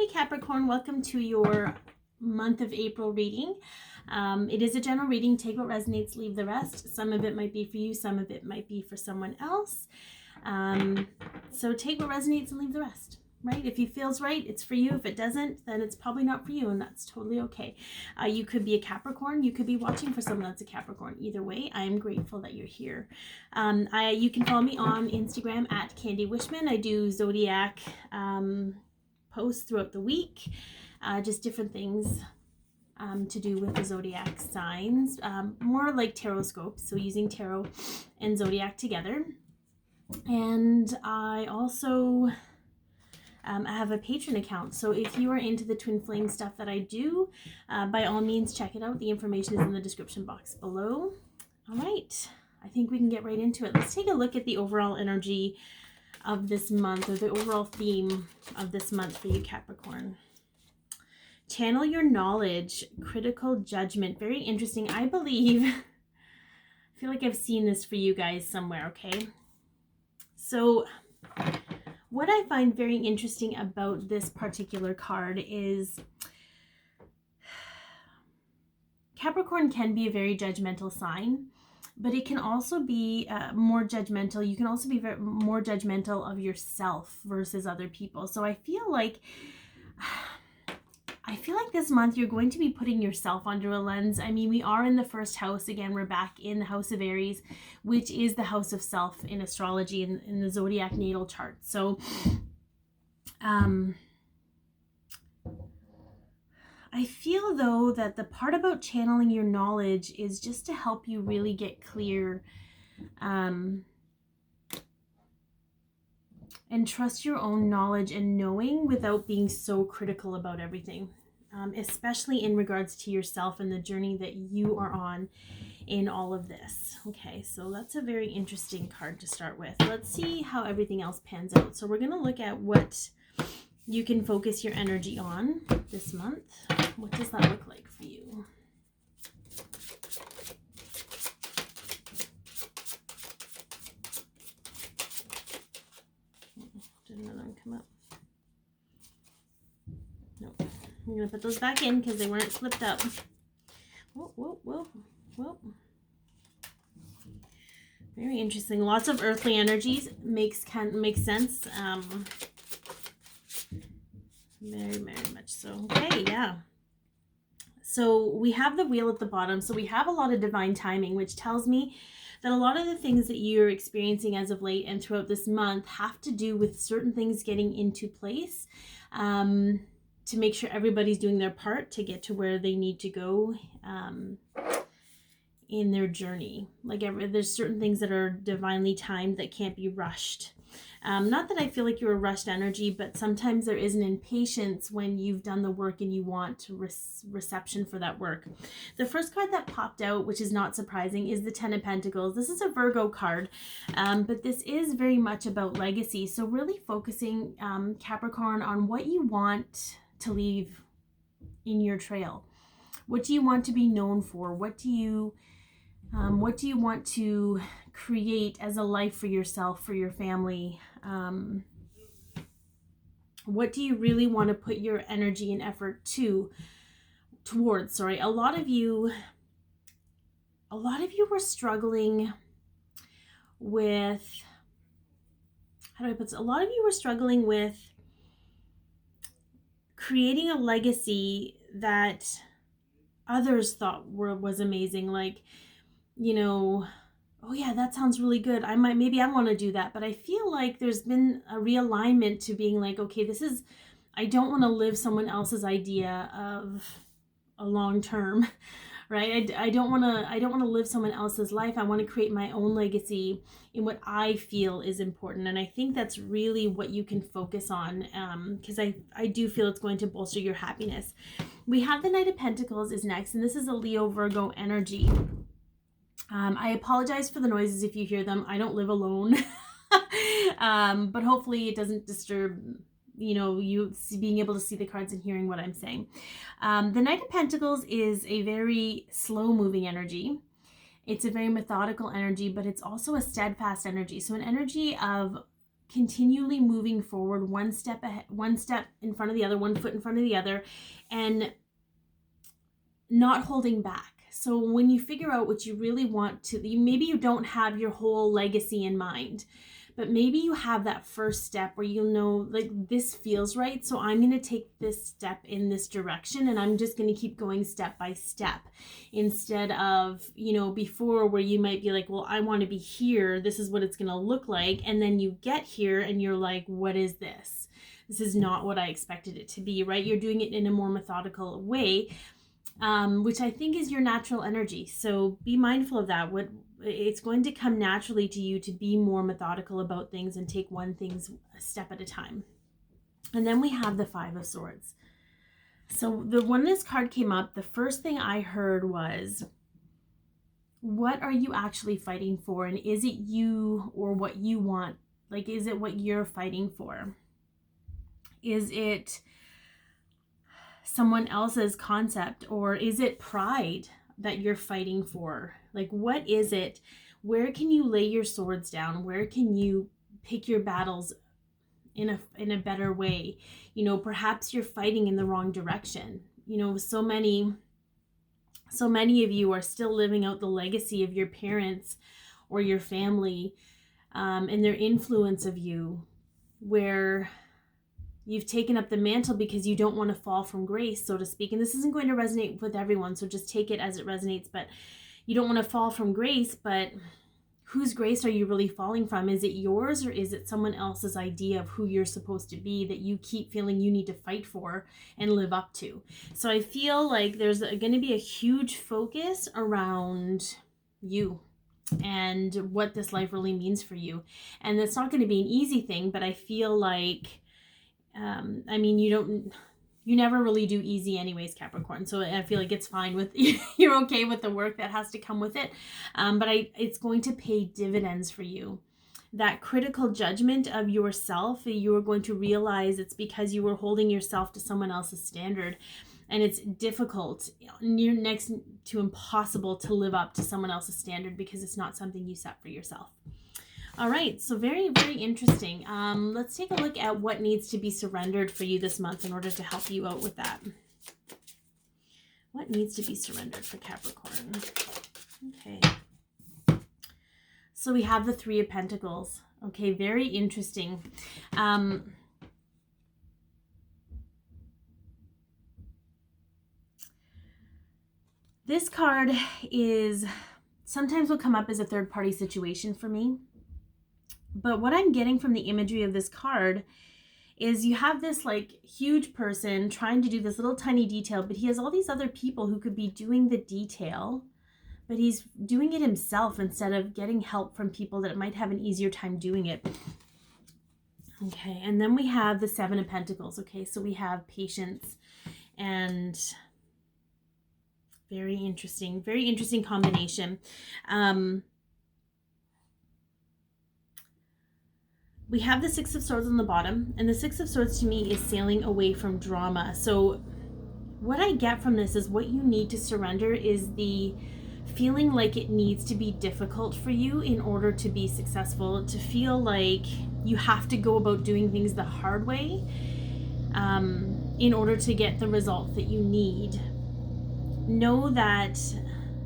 Hey Capricorn, welcome to your month of April reading. It is a general reading. Take what resonates, leave the rest. Some of it might be for you, some of it might be for someone else. So take what resonates and leave the rest, right? If it feels right, it's for you. If it doesn't, then it's probably not for you, and that's totally okay. You could be a Capricorn. You could be watching for someone that's a Capricorn. Either way, I am grateful that you're here. You can follow me on Instagram at Candy Wishman. I do Zodiac posts throughout the week, just different things to do with the Zodiac signs, more like tarot scopes, so using tarot and Zodiac together. And I also I have a Patron account, so if you are into the Twinflame stuff that I do, by all means check it out. The information is in the description box below. All right, I think we can get right into it. Let's take a look at the overall energy of this month, or the overall theme of this month for you, Capricorn. Channel your knowledge, critical judgment. Very interesting. I believe, I feel like I've seen this for you guys somewhere, okay? So what I find very interesting about this particular card is Capricorn can be a very judgmental sign, but it can also be more judgmental. You can also be more judgmental of yourself versus other people. So I feel like this month you're going to be putting yourself under a lens. I mean, we are in the first house. Again, we're back in the house of Aries, which is the house of self in astrology, in the Zodiac natal chart. So I feel, though, that the part about channeling your knowledge is just to help you really get clear and trust your own knowledge and knowing without being so critical about everything, especially in regards to yourself and the journey that you are on in all of this. Okay, so that's a very interesting card to start with. Let's see how everything else pans out. So we're going to look at what you can focus your energy on this month. What does that look like for you? Did another one come up? Nope. I'm going to put those back in because they weren't flipped up. Whoa, whoa, whoa, whoa. Very interesting. Lots of earthly energies. Makes sense. Very, very much so. Okay, yeah. So we have the wheel at the bottom. So we have a lot of divine timing, which tells me that a lot of the things that you're experiencing as of late and throughout this month have to do with certain things getting into place to make sure everybody's doing their part to get to where they need to go in their journey. Like there's certain things that are divinely timed that can't be rushed. Not that I feel like you're a rushed energy, but sometimes there is an impatience when you've done the work and you want reception for that work. The first card that popped out, which is not surprising, is the Ten of Pentacles. This is a Virgo card, but this is very much about legacy. So really focusing, Capricorn, on what you want to leave in your trail. What do you want to be known for? What do you want to create as a life for yourself, for your family? What do you really want to put your energy and effort towards? Sorry, a lot of you were struggling with, how do I put this? A lot of you were struggling with creating a legacy that others thought was amazing. Like, you know, oh yeah, that sounds really good. Maybe I want to do that. But I feel like there's been a realignment to being like, okay, I don't want to live someone else's idea of a long term, right? I don't want to live someone else's life. I want to create my own legacy in what I feel is important. And I think that's really what you can focus on, because I do feel it's going to bolster your happiness. We have the Knight of Pentacles is next, and this is a Leo Virgo energy. I apologize for the noises if you hear them. I don't live alone, but hopefully it doesn't disturb, you being able to see the cards and hearing what I'm saying. The Knight of Pentacles is a very slow-moving energy. It's a very methodical energy, but it's also a steadfast energy. So an energy of continually moving forward, one step ahead, one step in front of the other, one foot in front of the other, and not holding back. So when you figure out what you really want to, maybe you don't have your whole legacy in mind, but maybe you have that first step where you'll know, like, this feels right, so I'm going to take this step in this direction, and I'm just going to keep going step by step, instead of, before, where you might be like, well, I want to be here, this is what it's going to look like, and then you get here and you're like, what is this? This is not what I expected it to be, right? You're doing it in a more methodical way, which I think is your natural energy. So be mindful of that. It's going to come naturally to you to be more methodical about things and take one thing a step at a time. And then we have the Five of Swords. So when this card came up, the first thing I heard was, what are you actually fighting for? And is it you or what you want? Like, is it what you're fighting for? Is it someone else's concept, or is it pride that you're fighting for? Like, what is it? Where can you lay your swords down? Where can you pick your battles in a better way? Perhaps you're fighting in the wrong direction. So many of you are still living out the legacy of your parents or your family, and their influence of you, where you've taken up the mantle because you don't want to fall from grace, so to speak. And this isn't going to resonate with everyone, so just take it as it resonates. But you don't want to fall from grace, but whose grace are you really falling from? Is it yours, or is it someone else's idea of who you're supposed to be that you keep feeling you need to fight for and live up to? So I feel like there's going to be a huge focus around you and what this life really means for you. And it's not going to be an easy thing, but I feel like you never really do easy anyways, Capricorn. So I feel like it's fine with, you're okay with the work that has to come with it. But it's going to pay dividends for you. That critical judgment of yourself, you are going to realize it's because you were holding yourself to someone else's standard. And it's difficult, near next to impossible, to live up to someone else's standard because it's not something you set for yourself. All right, so very, very interesting. Let's take a look at what needs to be surrendered for you this month in order to help you out with that. What needs to be surrendered for Capricorn? Okay. So we have the Three of Pentacles. Okay, very interesting. This card sometimes will come up as a third-party situation for me. But what I'm getting from the imagery of this card is you have this like huge person trying to do this little tiny detail, but he has all these other people who could be doing the detail, but he's doing it himself instead of getting help from people that might have an easier time doing it. Okay, and then we have the Seven of Pentacles. Okay, so we have patience and very interesting combination. We have the Six of Swords on the bottom, and the Six of Swords to me is sailing away from drama. So what I get from this is what you need to surrender is the feeling like it needs to be difficult for you in order to be successful, to feel like you have to go about doing things the hard way in order to get the results that you need. Know that,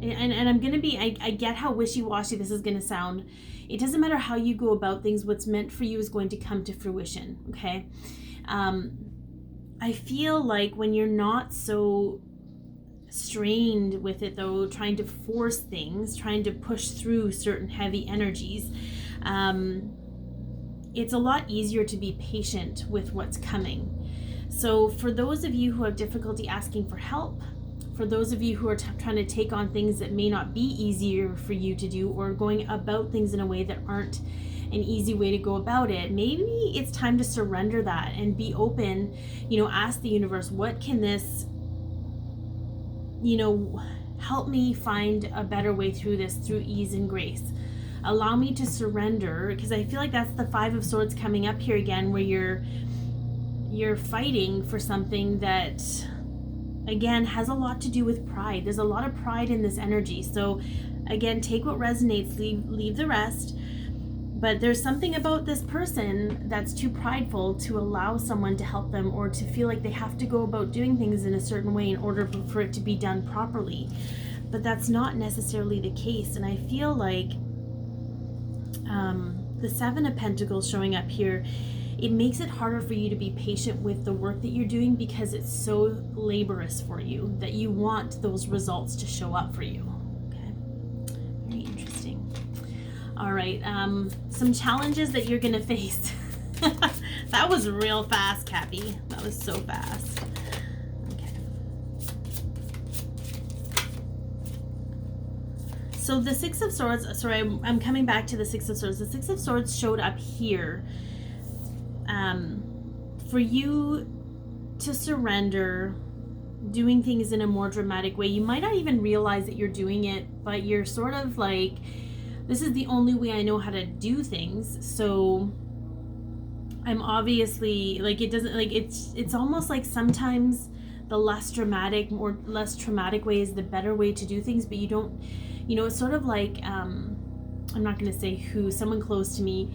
and I'm going to be, I get how wishy-washy this is going to sound. It doesn't matter how you go about things. What's meant for you is going to come to fruition, okay? I feel like when you're not so strained with it, though, trying to force things, trying to push through certain heavy energies, it's a lot easier to be patient with what's coming. So for those of you who have difficulty asking for help, for those of you who are trying to take on things that may not be easier for you to do, or going about things in a way that aren't an easy way to go about it, maybe it's time to surrender that and be open. Ask the universe, what can this, help me find a better way through this, through ease and grace. Allow me to surrender, because I feel like that's the Five of Swords coming up here again, where you're fighting for something that, again, has a lot to do with pride. There's a lot of pride in this energy. So again, take what resonates, leave the rest. But there's something about this person that's too prideful to allow someone to help them, or to feel like they have to go about doing things in a certain way in order for it to be done properly. But that's not necessarily the case. And I feel like the Seven of Pentacles showing up here, it makes it harder for you to be patient with the work that you're doing, because it's so laborious for you that you want those results to show up for you. Okay, very interesting. All right, some challenges that you're gonna face. That was real fast, Cappy. That was so fast. Okay. So the Six of Swords, sorry, I'm coming back to the Six of Swords. The Six of Swords showed up here. For you to surrender, doing things in a more dramatic way. You might not even realize that you're doing it, but you're sort of like, this is the only way I know how to do things. So I'm obviously like, it doesn't like, it's almost like sometimes the less traumatic way is the better way to do things, but you don't, you know, it's sort of like, I'm not going to say who, someone close to me,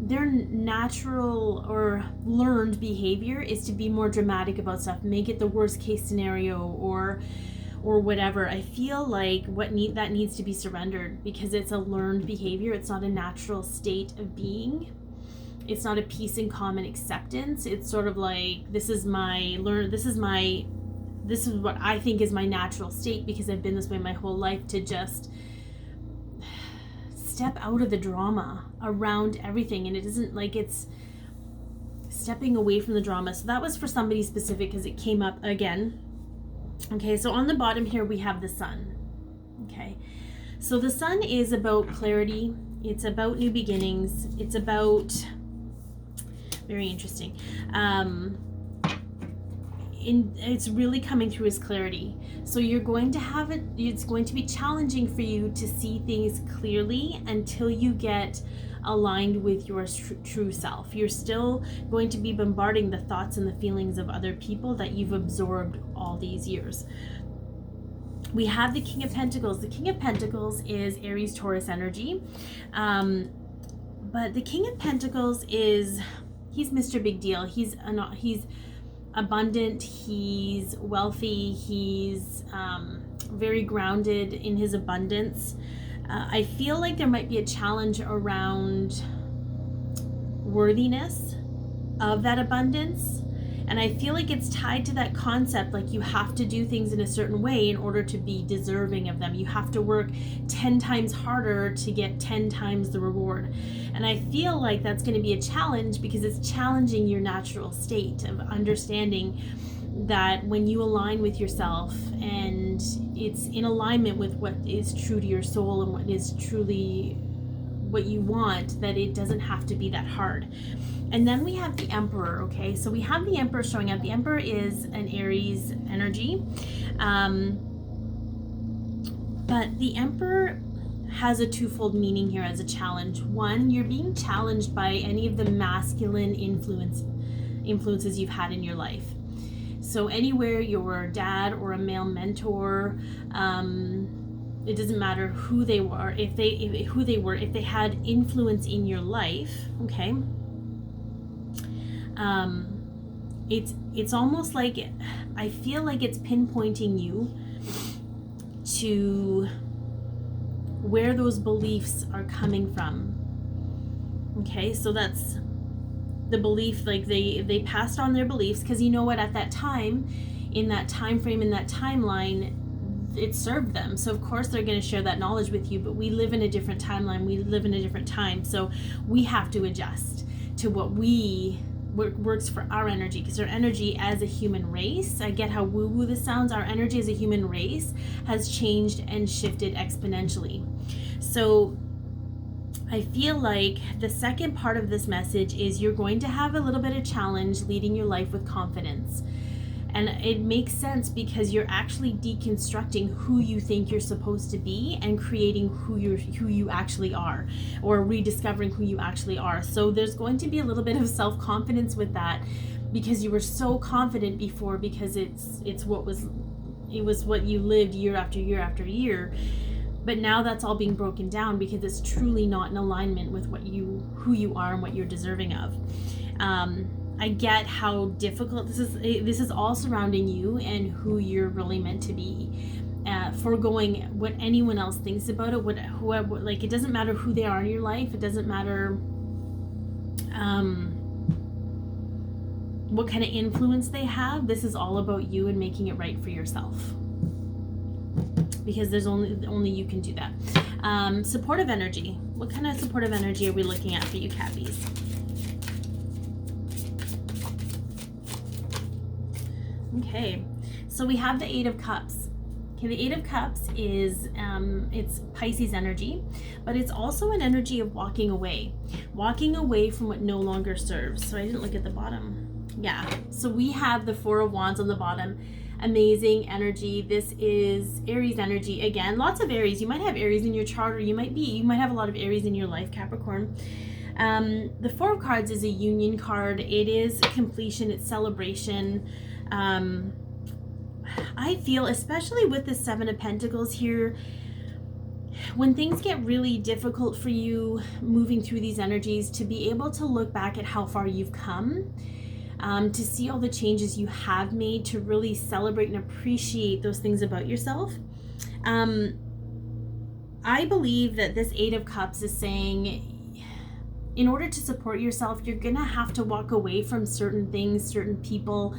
their natural or learned behavior is to be more dramatic about stuff, make it the worst case scenario or whatever. I feel like that needs to be surrendered, because it's a learned behavior. It's not a natural state of being. It's not a peace and calm and acceptance. It's sort of like, this is what I think is my natural state, because I've been this way my whole life, to just step out of the drama around everything. And it isn't like, it's stepping away from the drama. So that was for somebody specific, because it came up again. Okay, so on the bottom here we have the Sun. Okay, so the Sun is about clarity. It's about new beginnings. It's about, very interesting, it's really coming through as clarity. So you're going to have it, it's going to be challenging for you to see things clearly until you get aligned with your true self. You're still going to be bombarding the thoughts and the feelings of other people that you've absorbed all these years. We have the King of Pentacles. The King of Pentacles is Aries, Taurus energy. But the King of Pentacles he's Mr. Big Deal. He's abundant, he's wealthy, he's very grounded in his abundance. I feel like there might be a challenge around worthiness of that abundance, and I feel like it's tied to that concept, like you have to do things in a certain way in order to be deserving of them. You have to work 10 times harder to get 10 times the reward. And I feel like that's going to be a challenge, because it's challenging your natural state of understanding that when you align with yourself and it's in alignment with what is true to your soul and what is truly what you want, that it doesn't have to be that hard. And then we have the Emperor. Okay, so we have the Emperor showing up. The Emperor is an Aries energy, but the Emperor has a twofold meaning here as a challenge. One, you're being challenged by any of the masculine influences you've had in your life. So anywhere your dad or a male mentor, it doesn't matter who they were, if they had influence in your life, okay? It's almost like, I feel like it's pinpointing you to where those beliefs are coming from. Okay, so that's the belief, like they passed on their beliefs, because you know what, at that time, in that time frame, in that timeline, it served them. So of course they're going to share that knowledge with you, but we live in a different timeline, we live in a different time, so we have to adjust to what works for our energy, because our energy as a human race, I get how woo-woo this sounds, our energy as a human race has changed and shifted exponentially. So I feel like the second part of this message is you're going to have a little bit of challenge leading your life with confidence. And it makes sense, because you're actually deconstructing who you think you're supposed to be and creating who you actually are, or rediscovering who you actually are. So there's going to be a little bit of self-confidence with that, because you were so confident before, because it was what you lived year after year after year. But now that's all being broken down because it's truly not in alignment with who you are and what you're deserving of. I get how difficult this is. This is all surrounding you and who you're really meant to be. Foregoing what anyone else thinks about it, whoever, like, it doesn't matter who they are in your life. It doesn't matter what kind of influence they have. This is all about you and making it right for yourself, because there's only you can do that. Supportive energy. What kind of supportive energy are we looking at for you, Cappies? Okay, so we have the Eight of Cups. Okay, the Eight of Cups is it's Pisces energy, but it's also an energy of walking away from what no longer serves. So I didn't look at the bottom. Yeah, so we have the Four of Wands on the bottom. Amazing energy. This is Aries energy. Again, lots of Aries. You might have Aries in your chart, or you might have a lot of Aries in your life, Capricorn. The Four of Cards is a union card. It is completion, it's celebration. I feel, especially with the Seven of Pentacles here, when things get really difficult for you moving through these energies, to be able to look back at how far you've come, to see all the changes you have made, to really celebrate and appreciate those things about yourself. I believe that this Eight of Cups is saying, in order to support yourself, you're gonna have to walk away from certain things, certain people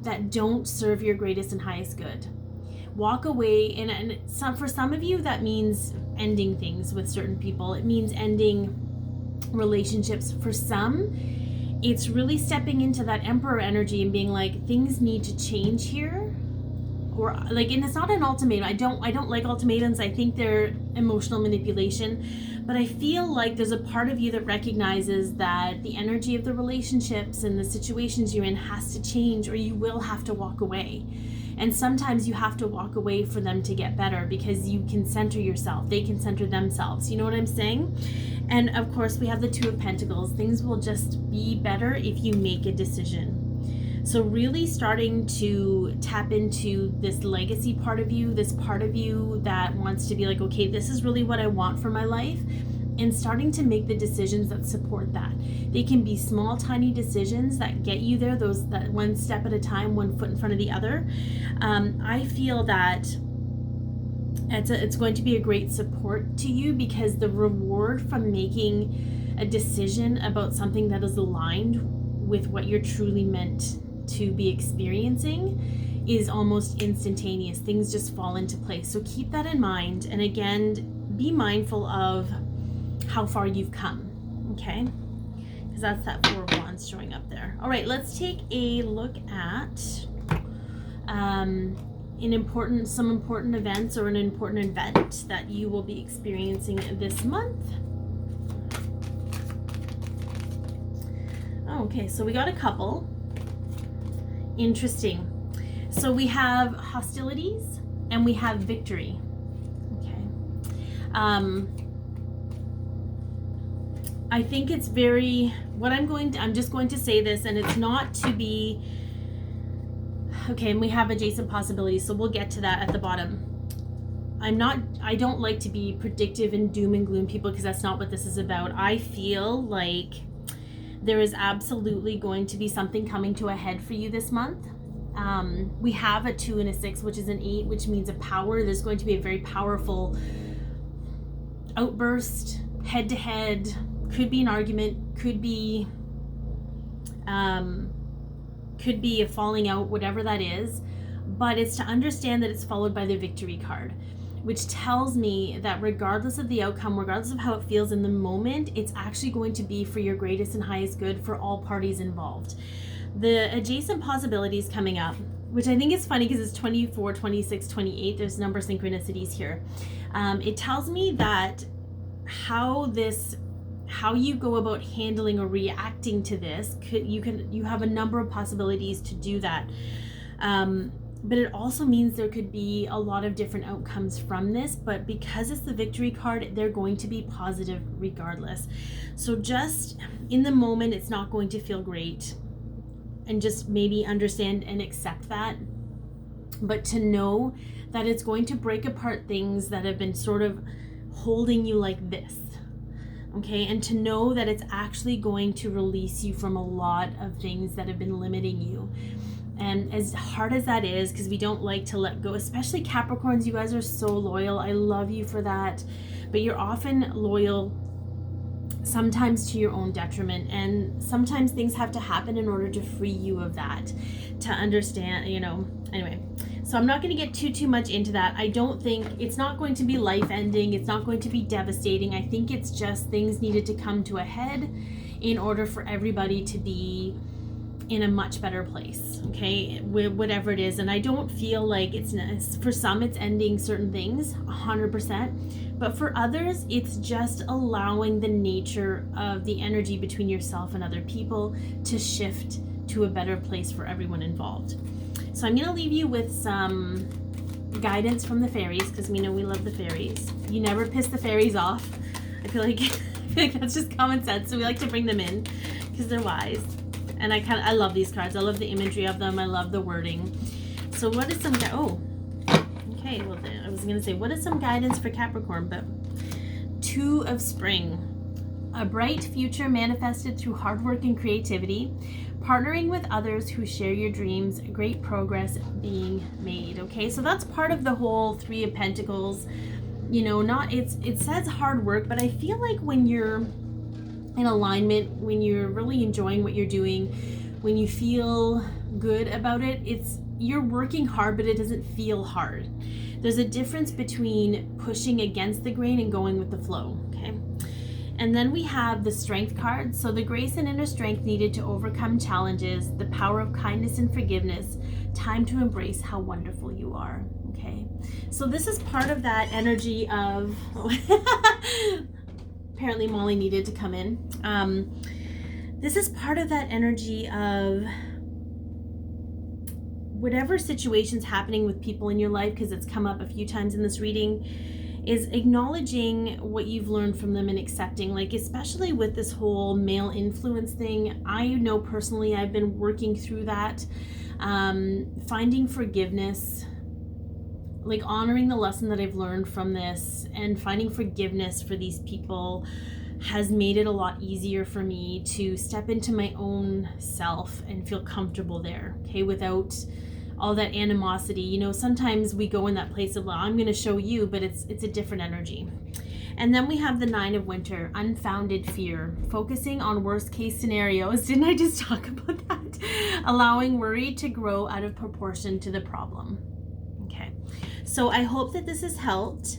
that don't serve your greatest and highest good. Walk away, and for some of you that means ending things with certain people. It means ending relationships. For some, it's really stepping into that Emperor energy and being like, things need to change here. Or like, and it's not an ultimatum. I don't like ultimatums. I think they're emotional manipulation. But I feel like there's a part of you that recognizes that the energy of the relationships and the situations you're in has to change, or you will have to walk away. And sometimes you have to walk away for them to get better, because you can center yourself. They can center themselves. You know what I'm saying? And of course, we have the Two of Pentacles. Things will just be better if you make a decision. So really starting to tap into this legacy part of you, this part of you that wants to be like, okay, this is really what I want for my life, and starting to make the decisions that support that. They can be small, tiny decisions that get you there, that one step at a time, one foot in front of the other. I feel that it's going to be a great support to you, because the reward from making a decision about something that is aligned with what you're truly meant to be experiencing is almost instantaneous. Things just fall into place. So keep that in mind. And again, be mindful of how far you've come, okay? Because that's that Four of Wands showing up there. All right, let's take a look at some important events, or an important event that you will be experiencing this month. Okay, so we got a couple. Interesting. So we have hostilities and we have victory. Okay. I think it's very, I'm just going to say this, and it's not to be, okay, and we have adjacent possibilities, so we'll get to that at the bottom. I don't like to be predictive and doom and gloom people, because that's not what this is about. I feel like there is absolutely going to be something coming to a head for you this month. We have a 2 and a 6, which is an 8, which means a power. There's going to be a very powerful outburst, head to head. Could be an argument, could be a falling out, whatever that is. But it's to understand that it's followed by the victory card, which tells me that regardless of the outcome, regardless of how it feels in the moment, it's actually going to be for your greatest and highest good for all parties involved. The adjacent possibilities coming up, which I think is funny because it's 24, 26, 28. There's number synchronicities here. It tells me that how you go about handling or reacting to this, you have a number of possibilities to do that. But it also means there could be a lot of different outcomes from this, but because it's the victory card, they're going to be positive regardless. So just in the moment, it's not going to feel great, and just maybe understand and accept that. but to know that it's going to break apart things that have been sort of holding you like this. Okay, and to know that it's actually going to release you from a lot of things that have been limiting you. And as hard as that is, because we don't like to let go, especially Capricorns, you guys are so loyal. I love you for that. But you're often loyal sometimes to your own detriment, and sometimes things have to happen in order to free you of that, to understand, you know. Anyway, so I'm not going to get too much into that. I don't think it's not going to be life ending. It's not going to be devastating. I think it's just things needed to come to a head in order for everybody to be in a much better place, okay, whatever it is. And I don't feel like it's, for some it's ending certain things 100%, but for others it's just allowing the nature of the energy between yourself and other people to shift to a better place for everyone involved. So I'm going to leave you with some guidance from the fairies, because we know we love the fairies. You never piss the fairies off. I feel like that's just common sense, so we like to bring them in because they're wise. And I love these cards. I love the imagery of them. I love the wording. So what is some, okay, well, I was going to say, what is some guidance for Capricorn? But 2 of Spring. A bright future manifested through hard work and creativity. Partnering with others who share your dreams. Great progress being made. Okay, so that's part of the whole 3 of Pentacles. You know, it says hard work, but I feel like when you're in alignment, when you're really enjoying what you're doing, when you feel good about it, you're working hard, but it doesn't feel hard. There's a difference between pushing against the grain and going with the flow, okay? And then we have the Strength card. So the grace and inner strength needed to overcome challenges, the power of kindness and forgiveness, time to embrace how wonderful you are, okay? So this is part of that energy of apparently Molly needed to come in. This is part of that energy of whatever situation's happening with people in your life, because it's come up a few times in this reading, is acknowledging what you've learned from them and accepting, like especially with this whole male influence thing. I know personally I've been working through that, finding forgiveness, like honoring the lesson that I've learned from this and finding forgiveness for these people has made it a lot easier for me to step into my own self and feel comfortable there, okay, without all that animosity. You know, sometimes we go in that place of, well, I'm going to show you, but it's a different energy. And then we have the 9 of Winter, unfounded fear, focusing on worst case scenarios. Didn't I just talk about that? Allowing worry to grow out of proportion to the problem. Okay, so I hope that this has helped.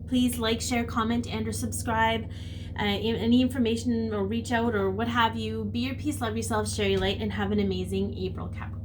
Please like, share, comment, and or subscribe. Any information or reach out or what have you. Be your peace, love yourself, share your light, and have an amazing April, Capricorn.